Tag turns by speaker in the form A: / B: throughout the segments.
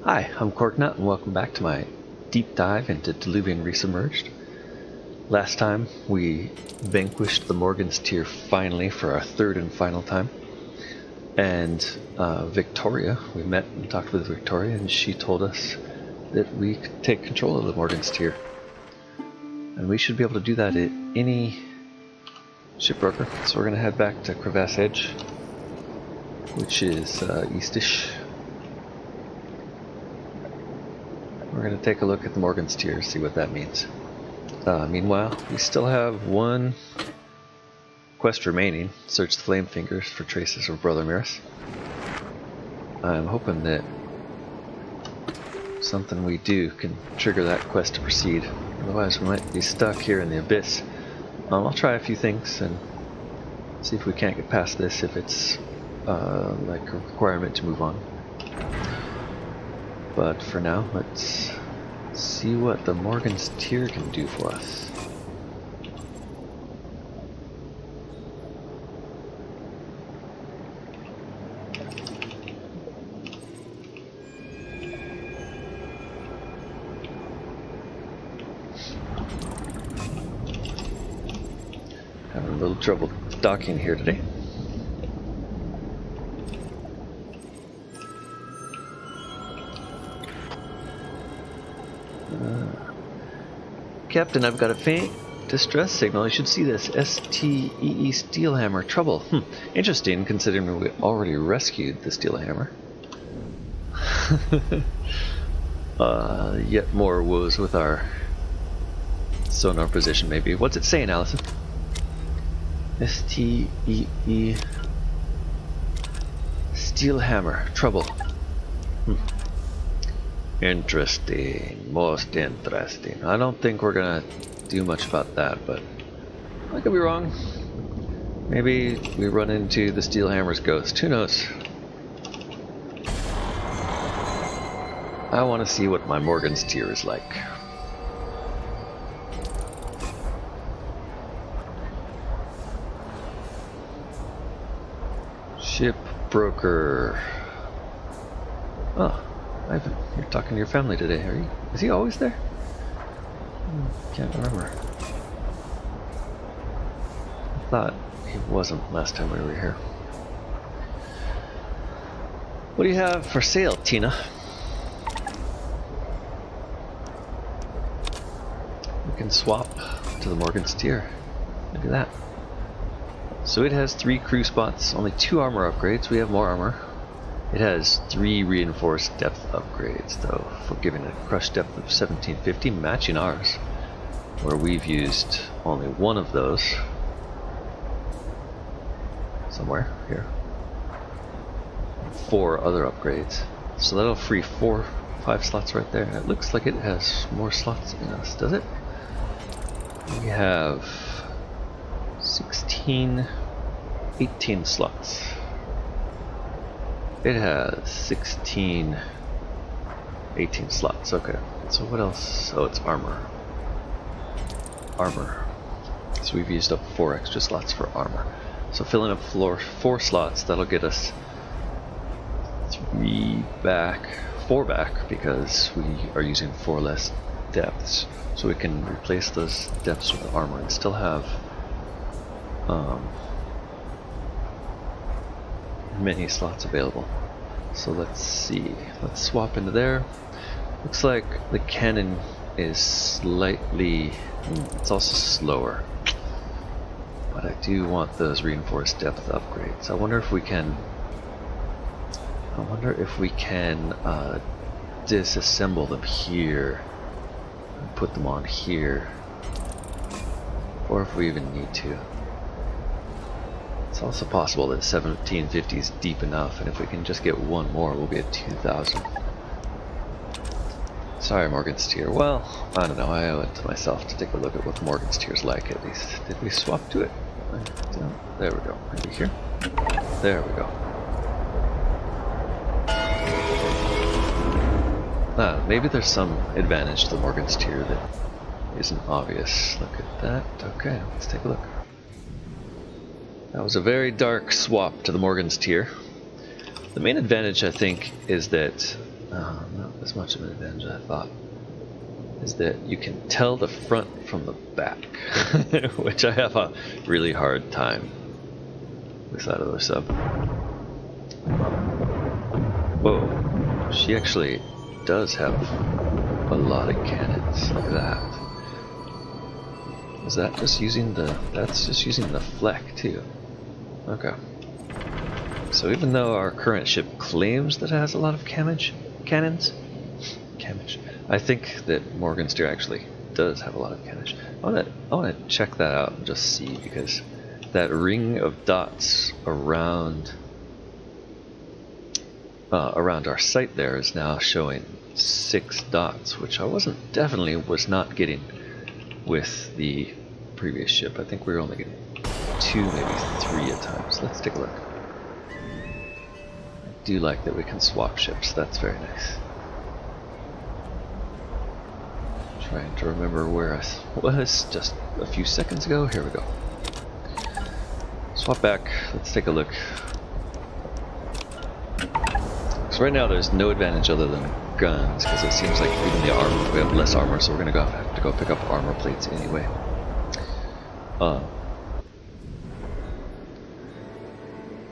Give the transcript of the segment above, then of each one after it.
A: Hi, I'm Corknut and welcome back to my deep dive into Diluvion Resubmerged. Last time we vanquished the Morgan's Tear finally for our third and final time. And Victoria, we met and talked with Victoria and she told us that we could take control of the Morgan's Tear. And we should be able to do that at any shipbroker. So we're going to head back to Crevasse Edge, which is eastish. We're going to take a look at the Morgan's Tear, see what that means. Meanwhile, we still have one quest remaining. Search the Flame Fingers for traces of Brother Miras. I'm hoping that something we do can trigger that quest to proceed. Otherwise we might be stuck here in the abyss. I'll try a few things and see if we can't get past this, if it's like a requirement to move on. But for now, let's see what the Morgan's Tear can do for us. Having a little trouble docking here today. Captain, I've got a faint distress signal. You should see this. STEE Steelhammer. Trouble. Interesting, considering we already rescued the Steelhammer. Yet more woes with our sonar position, maybe. What's it saying, Allison? STEE Steelhammer. Trouble. Interesting, most interesting. I don't think we're gonna do much about that, but I could be wrong. Maybe we run into the Steelhammer's ghost. Who knows? I want to see what my Morgan's Tear is like. Shipbroker. Oh. Ivan, you're talking to your family today, are you? Is he always there? Can't remember. I thought he wasn't last time we were here. What do you have for sale, Tina? We can swap to the Morgan's Tear. Look at that. So it has 3 crew spots, only 2 armor upgrades. We have more armor. It has 3 reinforced depth upgrades, though, for giving a crush depth of 1750, matching ours, where we've used only 1 of those. Somewhere here. 4 other upgrades. So that'll free 5 slots right there. And it looks like it has more slots in us, does it? We have 18 slots. It has 18 slots, okay. So what else? Oh, it's armor. Armor. So we've used up 4 extra slots for armor. So filling up 4 slots, that'll get us 4 back, because we are using 4 less depths. So we can replace those depths with armor and still have many slots available. So let's see, let's swap into there. Looks like the cannon is slightly, it's also slower, but I do want those reinforced depth upgrades. I wonder if we can disassemble them here and put them on here, or if we even need to. It's also possible that 1750 is deep enough, and if we can just get 1 more, we'll be at 2000. Sorry, Morgan's Tear. Well, I don't know, I owe it to myself to take a look at what Morgan's Tear's like, at least. Did we swap to it? There we go. Maybe here? There we go. Maybe there's some advantage to the Morgan's Tear that isn't obvious. Look at that. Okay, let's take a look. That was a very dark swap to the Morgan's Tear. The main advantage, I think, is that not as much of an advantage as I thought, is that you can tell the front from the back, which I have a really hard time with that other sub. Whoa, she actually does have a lot of cannons. Look at that. Is that just using the... that's just using the flak too. Okay. So even though our current ship claims that it has a lot of cannons, I think that Morgan's Tear actually does have a lot of cannons. I wanna check that out and just see, because that ring of dots around our sight there is now showing 6 dots, which I definitely was not getting with the previous ship. I think we were only getting 2, maybe 3 at times. Let's take a look. I do like that we can swap ships. That's very nice. Trying to remember where I was just a few seconds ago. Here we go. Swap back. Let's take a look. So right now there's no advantage other than guns, because it seems like even the armor, we have less armor, so we're gonna have to go pick up armor plates anyway.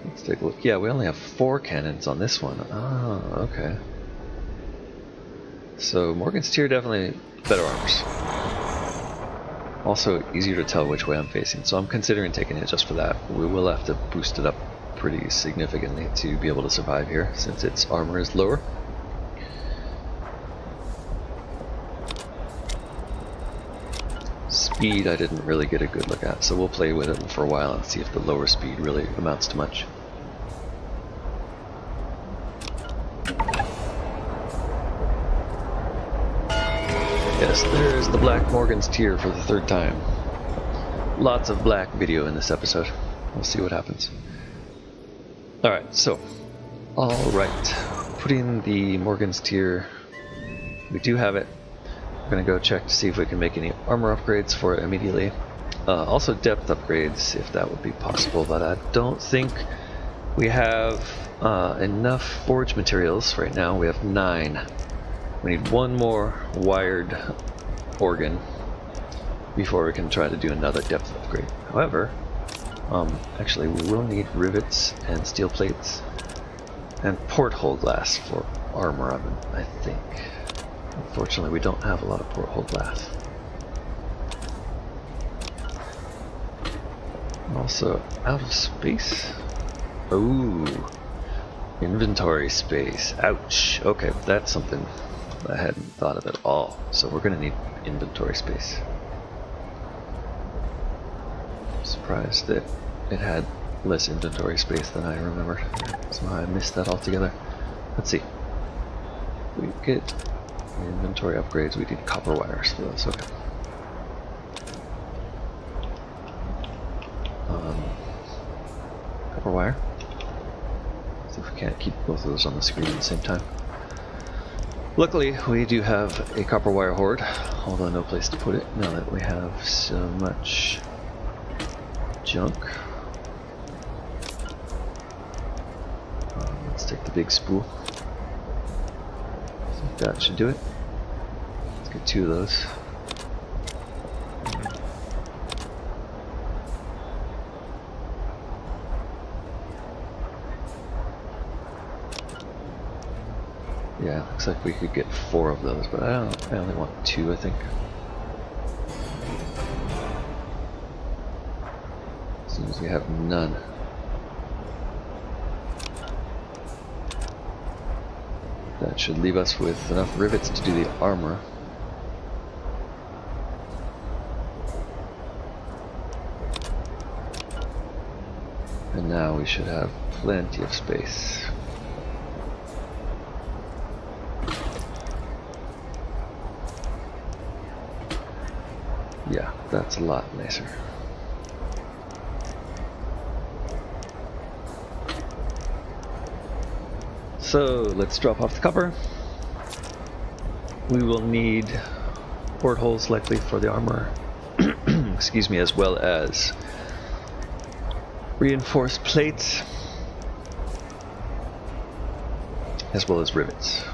A: Let's take a look. Yeah, we only have 4 cannons on this one. Oh, okay. So Morgan's Tear definitely better armors. Also easier to tell which way I'm facing, so I'm considering taking it just for that. We will have to boost it up pretty significantly to be able to survive here, since its armor is lower. Speed I didn't really get a good look at, so we'll play with it for a while and see if the lower speed really amounts to much. Yes, there's the Black Morgan's Tear for the 3rd time. Lots of black video in this episode. We'll see what happens. Alright, so, alright, putting the Morgan's Tear, we do have it. We're going to go check to see if we can make any armor upgrades for it immediately. Also depth upgrades, if that would be possible, but I don't think we have enough forge materials right now. We have 9. We need 1 more wired organ before we can try to do another depth upgrade. However, actually we will need rivets and steel plates and porthole glass for armor oven, I think. Unfortunately, we don't have a lot of porthole glass. Also, out of space. Ooh, inventory space. Ouch. Okay, that's something I hadn't thought of at all. So we're going to need inventory space. I'm surprised that it had less inventory space than I remembered. Somehow I missed that altogether. Let's see. We get inventory upgrades. We need copper wires for those. Okay. Copper wire. See if we can't keep both of those on the screen at the same time. Luckily, we do have a copper wire hoard, although no place to put it now that we have so much junk. Let's take the big spool. I think that should do it. Let's get 2 of those. Yeah, looks like we could get 4 of those, but I only want 2, I think. As soon as we have none. That should leave us with enough rivets to do the armor. And now we should have plenty of space. Yeah, that's a lot nicer. So let's drop off the copper. We will need portholes likely for the armor, excuse me, as well as reinforced plates, as well as rivets.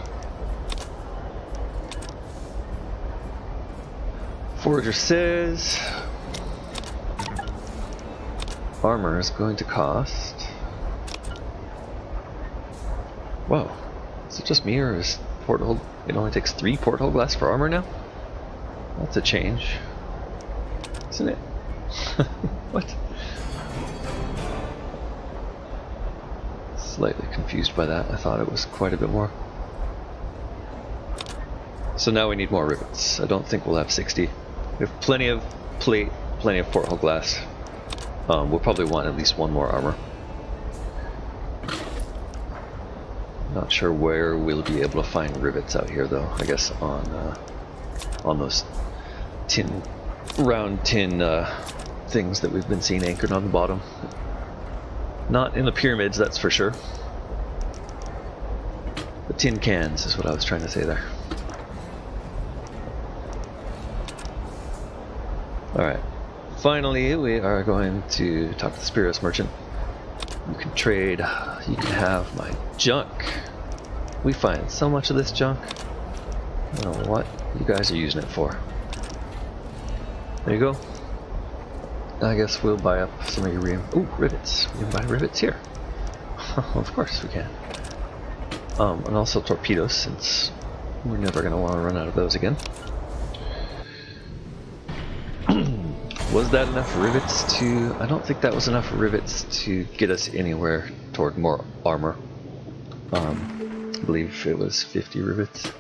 A: Forager says armor is going to cost. Whoa, is it just me or is porthole? It only takes 3 porthole glass for armor now? That's a change, isn't it? What? Slightly confused by that. I thought it was quite a bit more. So now we need more rivets. I don't think we'll have 60. We have plenty of plate, plenty of porthole glass. We'll probably want at least 1 more armor. Not sure where we'll be able to find rivets out here, though. I guess on those round tin things that we've been seeing anchored on the bottom. Not in the pyramids, that's for sure. The tin cans is what I was trying to say there. Alright, finally we are going to talk to the Spirits Merchant. You can trade, you can have my junk. We find so much of this junk. I don't know what you guys are using it for. There you go. I guess we'll buy up some of your rivets. We can buy rivets here. Of course we can. And also torpedoes, since we're never going to want to run out of those again. Was that enough rivets to... I don't think that was enough rivets to get us anywhere toward more armor. I believe it was 50 rivets.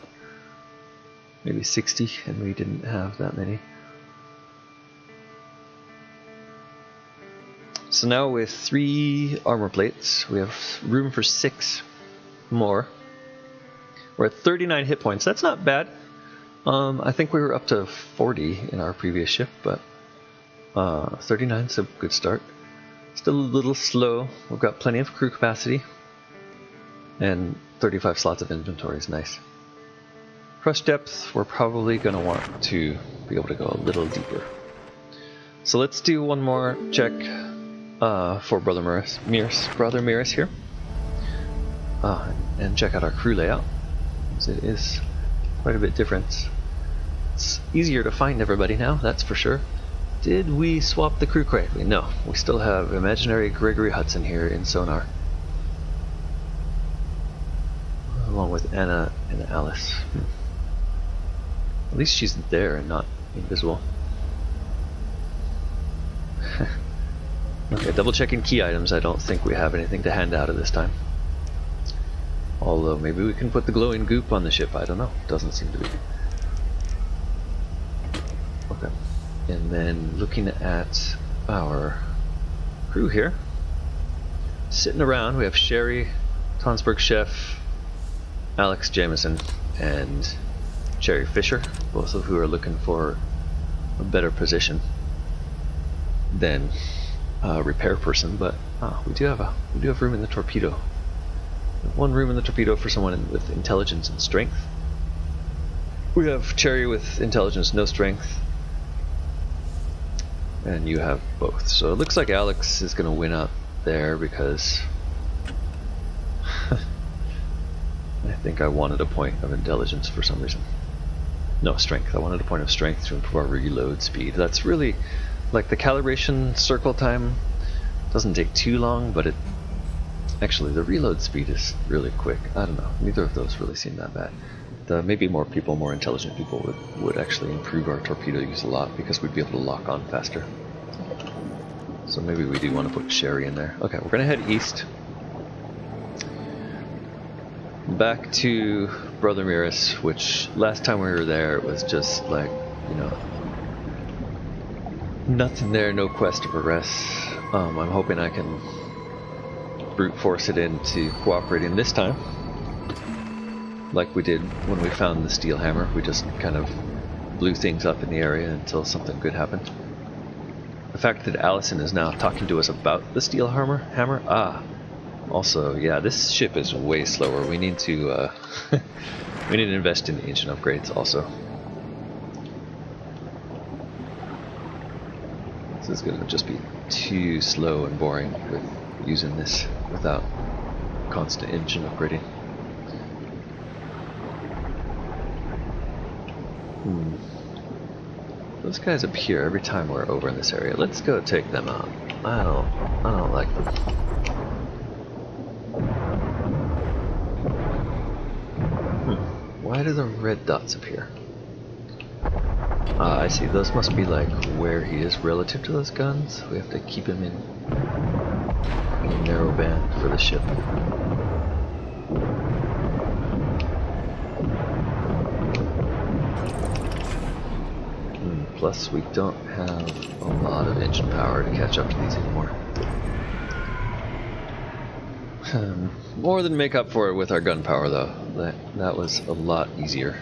A: Maybe 60, and we didn't have that many. So now with 3 armor plates, we have room for 6 more. We're at 39 hit points. That's not bad. I think we were up to 40 in our previous ship, but 39 is a good start. Still a little slow. We've got plenty of crew capacity, and 35 slots of inventory is nice. Crush depth, we're probably going to want to be able to go a little deeper. So let's do one more check for Brother Miras here, and check out our crew layout. It is quite a bit different. It's easier to find everybody now, that's for sure. Did we swap the crew correctly? No, we still have imaginary Gregory Hudson here in sonar, along with Anna and Alice. At least she's there and not invisible. Okay, double checking key items. I don't think we have anything to hand out at this time. Although maybe we can put the glowing goop on the ship. I don't know. Doesn't seem to be. Okay. And then looking at our crew here, sitting around, we have Sherry, Tonsberg Chef, Alex Jameson, and Cherry Fisher, both of who are looking for a better position than a repair person. But we do have room in the torpedo. We have 1 room in the torpedo for someone with intelligence and strength. We have Cherry with intelligence, no strength. And you have both. So it looks like Alex is going to win up there because I think I wanted a point of intelligence for some reason. No, strength. I wanted a point of strength to improve our reload speed. That's really, like, the calibration circle time doesn't take too long, but actually the reload speed is really quick. I don't know. Neither of those really seem that bad. Maybe more intelligent people would actually improve our torpedo use a lot because we'd be able to lock on faster. So maybe we do want to put Sherry in there. Okay, we're going to head east. Back to Brother Miras, which last time we were there it was just like, you know, nothing there, no quest of arrest. I'm hoping I can brute force it into cooperating this time. Like we did when we found the steel hammer. We just kind of blew things up in the area until something good happened. The fact that Allison is now talking to us about the steel hammer, also, yeah, this ship is way slower. We need to we need to invest in engine upgrades also. This is going to just be too slow and boring with using this without constant engine upgrading. Those guys appear every time we're over in this area. Let's go take them out. I don't like them. Why do the red dots appear? I see. Those must be like where he is relative to those guns. We have to keep him in a narrow band for the ship. Plus, we don't have a lot of engine power to catch up to these anymore. More than make up for it with our gun power, though. That was a lot easier.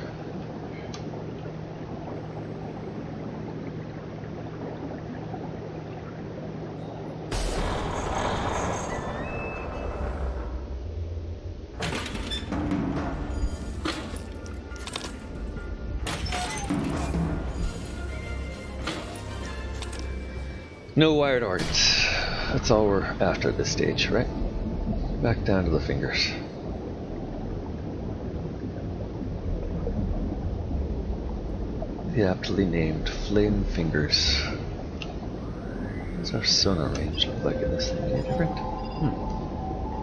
A: No wired organs. That's all we're after at this stage, right? Back down to the fingers. The aptly named Flame Fingers. What's our sonar range look like in this thing? Any different?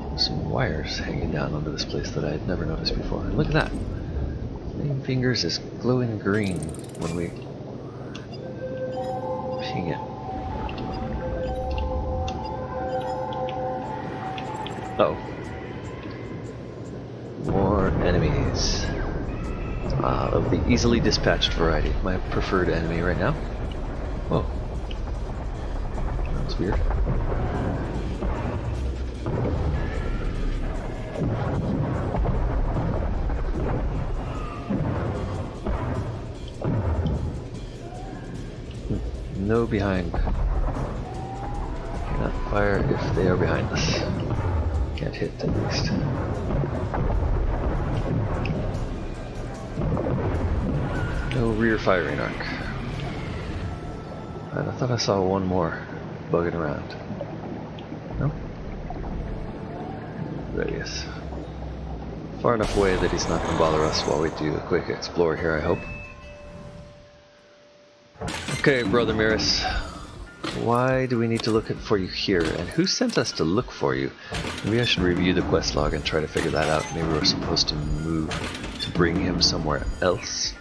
A: There's some wires hanging down onto this place that I had never noticed before. And look at that! Flame Fingers is glowing green when we ping it. Uh-oh. More enemies. Of the easily dispatched variety. My preferred enemy right now. Whoa. That was weird. No behind. Cannot fire if they are behind us. Can't hit at least. No rear firing arc. And I thought I saw one more bugging around. No? There he is. Far enough away that he's not going to bother us while we do a quick explore here, I hope. Okay, Brother Miras. Why do we need to look for you here? And who sent us to look for you? Maybe I should review the quest log and try to figure that out. Maybe we're supposed to move to bring him somewhere else.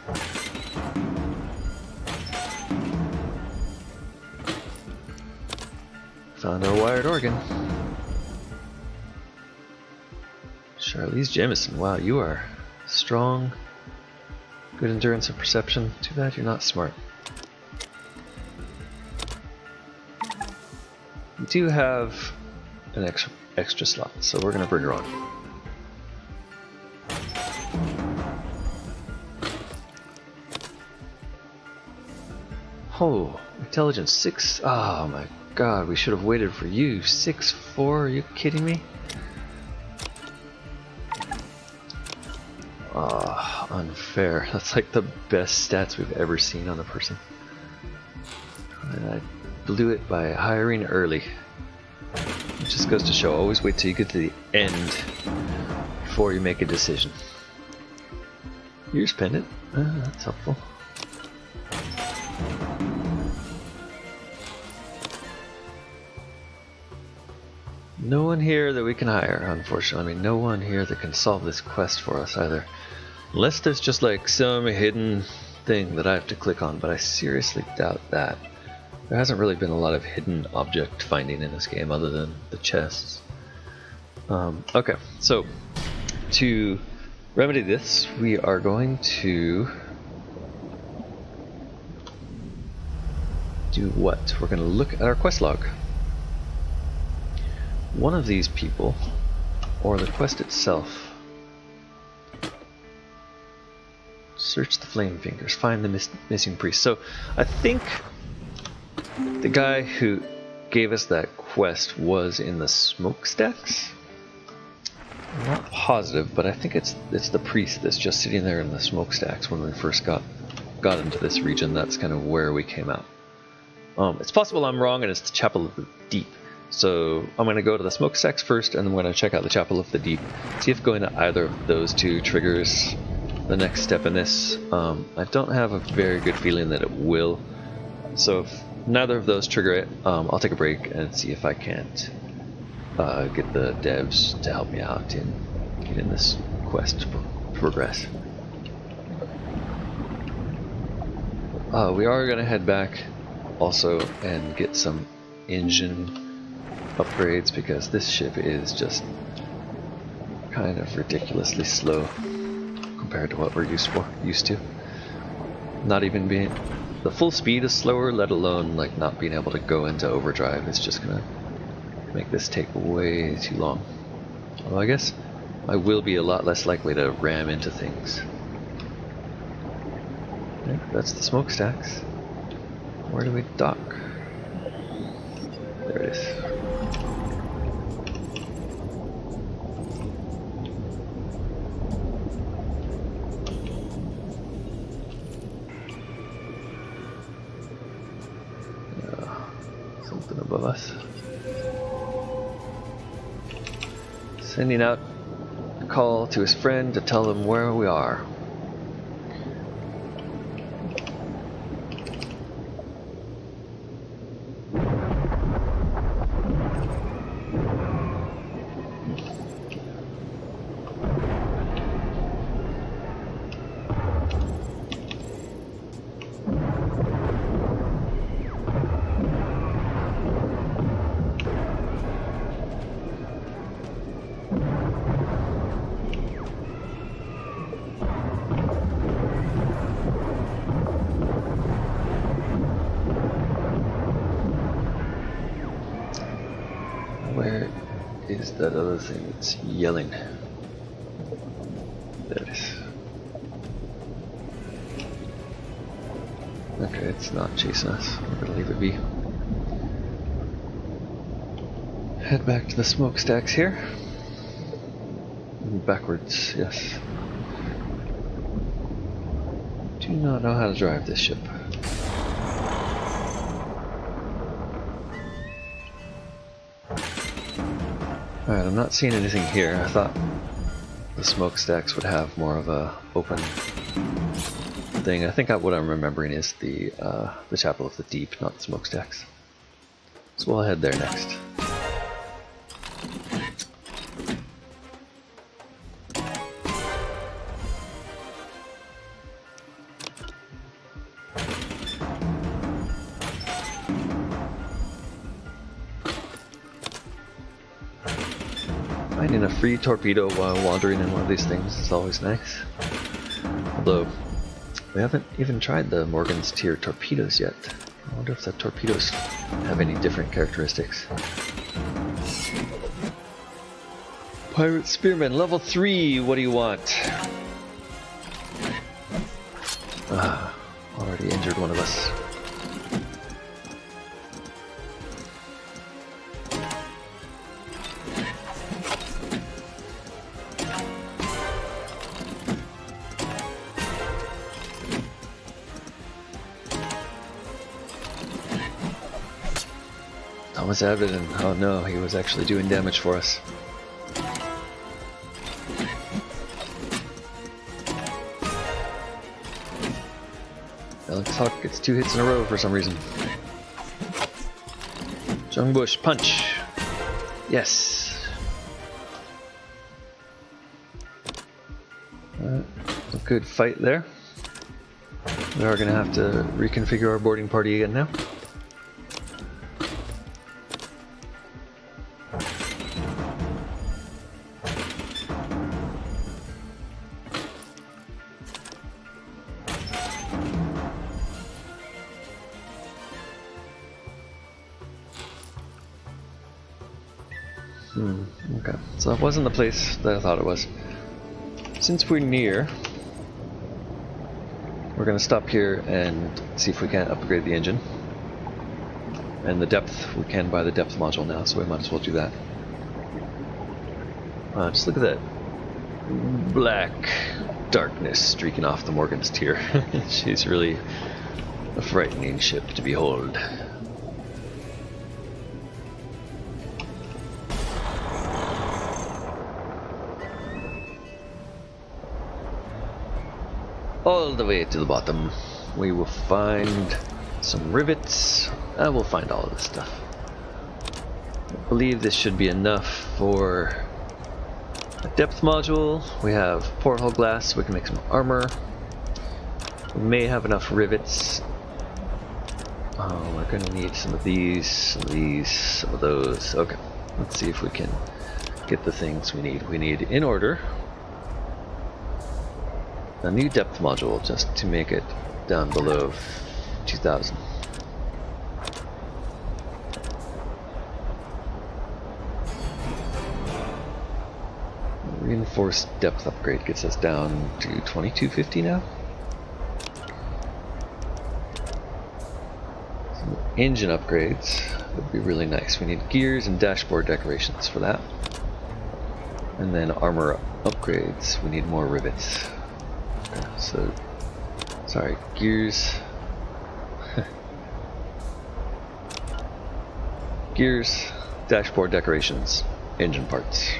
A: Found our wired organ. Charlize Jameson. Wow, you are strong. Good endurance and perception. Too bad you're not smart. We do have an extra slot, so we're going to bring her on. Oh, intelligence 6. Oh my god, we should have waited for you. 6'4", are you kidding me? Ah, unfair. That's like the best stats we've ever seen on a person. And I blew it by hiring early. It just goes to show, always wait till you get to the end before you make a decision. Here's pendant. That's helpful. No one here that we can hire, unfortunately. I mean, no one here that can solve this quest for us either. Unless there's just like some hidden thing that I have to click on, but I seriously doubt that. There hasn't really been a lot of hidden object finding in this game other than the chests. Okay, so to remedy this, we are going to do what? We're going to look at our quest log. One of these people, or the quest itself, search the flame fingers, find the missing priest. So I think the guy who gave us that quest was in the smokestacks. I'm not positive, but I think it's the priest that's just sitting there in the smokestacks when we first got into this region. That's kind of where we came out. It's possible I'm wrong and it's the Chapel of the Deep. So I'm going to go to the smokestacks first, and then we're going to check out the Chapel of the Deep. See if going to either of those two triggers the next step in this. I don't have a very good feeling that it will, So if neither of those trigger it, I'll take a break and see if I can't get the devs to help me out in getting this quest progress. We are going to head back also and get some engine upgrades because this ship is just kind of ridiculously slow compared to what we're used to. Not even being the full speed is slower, let alone like not being able to go into overdrive is just gonna make this take way too long. Although I guess I will be a lot less likely to ram into things. Okay, that's the smokestacks. Where do we dock? There it is. Something above us. Sending out a call to his friend to tell him where we are. Where is that other thing that's yelling? There it is. Okay, it's not chasing us. We're gonna leave it be. Head back to the smokestacks here. Backwards, yes. Do not know how to drive this ship. Alright, I'm not seeing anything here. I thought the smokestacks would have more of a open thing. I think what I'm remembering is the Chapel of the Deep, not the smokestacks. So we'll head there next. Finding a free torpedo while wandering in one of these things is always nice. Although, we haven't even tried the Morgan's Tear torpedoes yet. I wonder if the torpedoes have any different characteristics. Pirate Spearman, level 3, what do you want? Already injured one of us. Thomas Abbott, and oh no, he was actually doing damage for us. Alex Hawk gets 2 hits in a row for some reason. Jung Bush, punch! Yes! A good fight there. We are going to have to reconfigure our boarding party again now. Okay, so that wasn't the place that I thought it was. Since we're near, we're going to stop here and see if we can upgrade the engine. And the depth, we can buy the depth module now, so we might as well do that. Just look at that black darkness streaking off the Morgan's Tear. She's really a frightening ship to behold. All the way to the bottom, we will find some rivets. We'll find all of this stuff. I believe this should be enough for a depth module. We have porthole glass, so we can make some armor. We may have enough rivets. Oh, we're going to need some of these, some of those. Okay, let's see if we can get the things we need. We need, in order, a new depth module just to make it down below 2000. Reinforced depth upgrade gets us down to 2250 now. Some engine upgrades would be really nice. We need gears and dashboard decorations for that. And then armor upgrades, we need more rivets. Okay, so, sorry, gears. Gears, dashboard decorations, engine parts.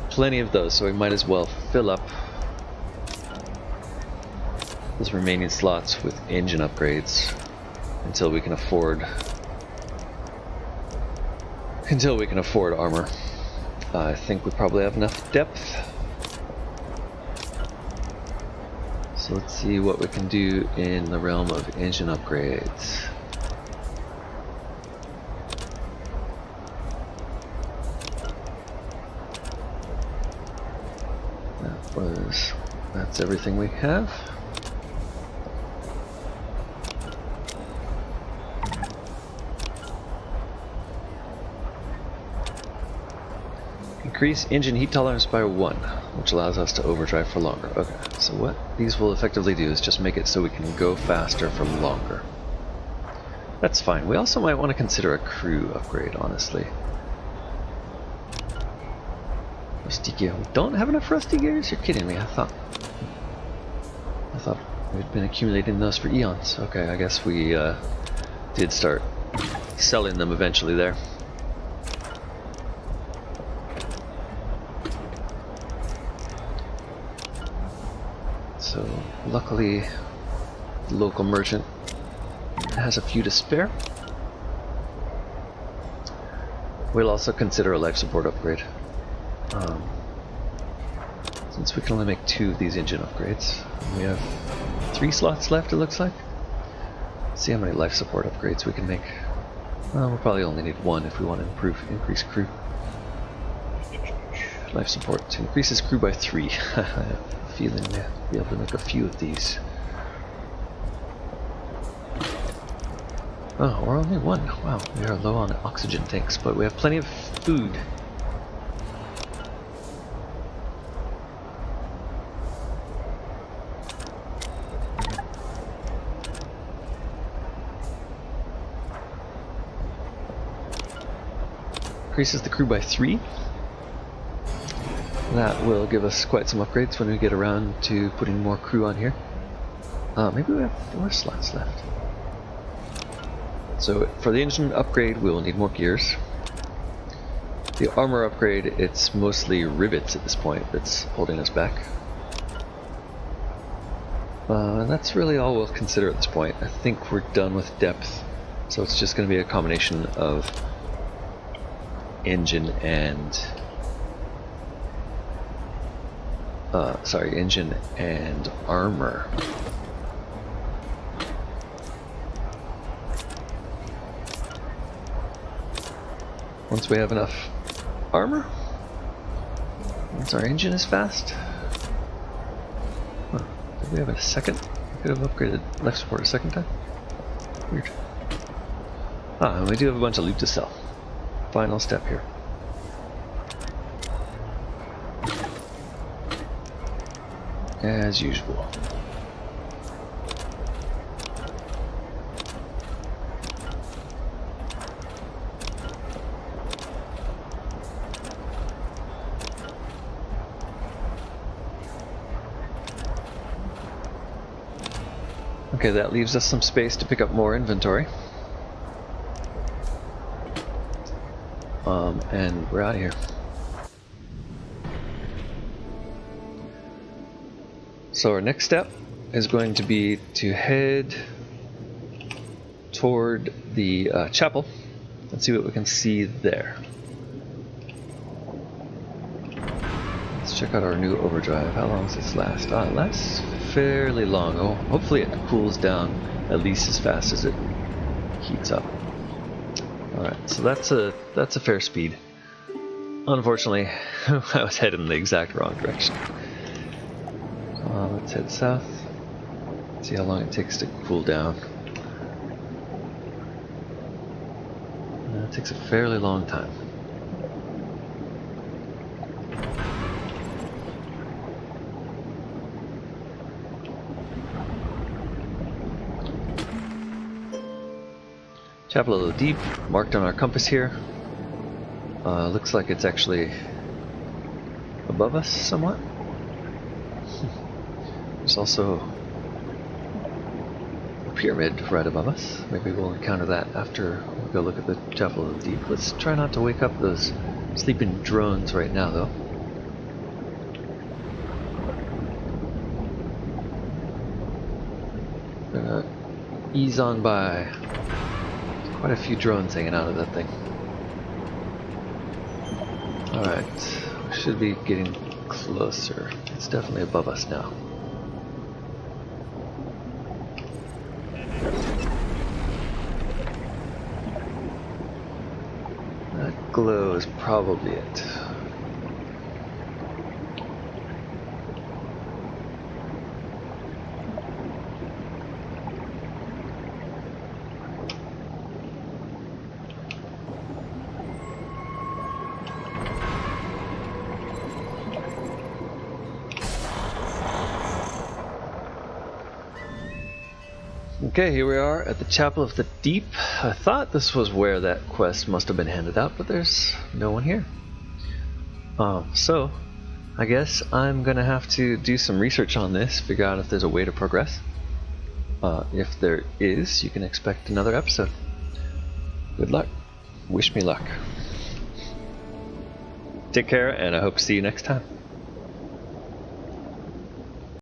A: Plenty of those, so we might as well fill up those remaining slots with engine upgrades until we can afford armor. I think we probably have enough depth, so let's see what we can do in the realm of engine upgrades. That's everything we have. Increase engine heat tolerance by 1, which allows us to overdrive for longer. Okay, so what these will effectively do is just make it so we can go faster for longer. That's fine. We also might want to consider a crew upgrade, honestly. Rusty gear. We don't have enough rusty gears? You're kidding me. I thought we'd been accumulating those for eons. Okay, I guess we did start selling them eventually there. So luckily the local merchant has a few to spare. We'll also consider a life support upgrade. Since we can only make 2 of these engine upgrades, we have 3 slots left, it looks like. Let's see how many life support upgrades we can make. We'll probably only need 1 if we want to increase crew. Life support increases crew by 3. I have a feeling we'll be able to make a few of these. Oh, we're only 1. Wow, we are low on oxygen tanks, but we have plenty of food. Increases the crew by 3. That will give us quite some upgrades when we get around to putting more crew on here. Maybe we have 4 slots left. So for the engine upgrade, we will need more gears. The armor upgrade, it's mostly rivets at this point that's holding us back. And that's really all we'll consider at this point. I think we're done with depth, so it's just going to be a combination of engine and engine and armor. Once we have enough armor, once our engine is fast. Huh, did we have a second? We could have upgraded life support a second time. Weird. And we do have a bunch of loot to sell. Final step here. As usual. Okay, that leaves us some space to pick up more inventory. And we're out of here. So our next step is going to be to head toward the chapel and see what we can see there. Let's check out our new overdrive. How long does this last? It lasts fairly long. Oh, hopefully it cools down at least as fast as it heats up. Alright, so that's a fair speed. Unfortunately, I was heading in the exact wrong direction. Let's head south. See how long it takes to cool down. It takes a fairly long time. Chapel of the Deep, marked on our compass here. Looks like it's actually above us somewhat. There's also a pyramid right above us. Maybe we'll encounter that after we go look at the Chapel of the Deep. Let's try not to wake up those sleeping drones right now, though. Gonna ease on by. Quite a few drones hanging out of that thing. Alright, we should be getting closer. It's definitely above us now. That glow is probably it. Okay, here we are at the Chapel of the Deep. I thought this was where that quest must have been handed out, but there's no one here. So, I guess I'm gonna have to do some research on this, figure out if there's a way to progress. If there is, you can expect another episode. Good luck. Wish me luck. Take care, and I hope to see you next time.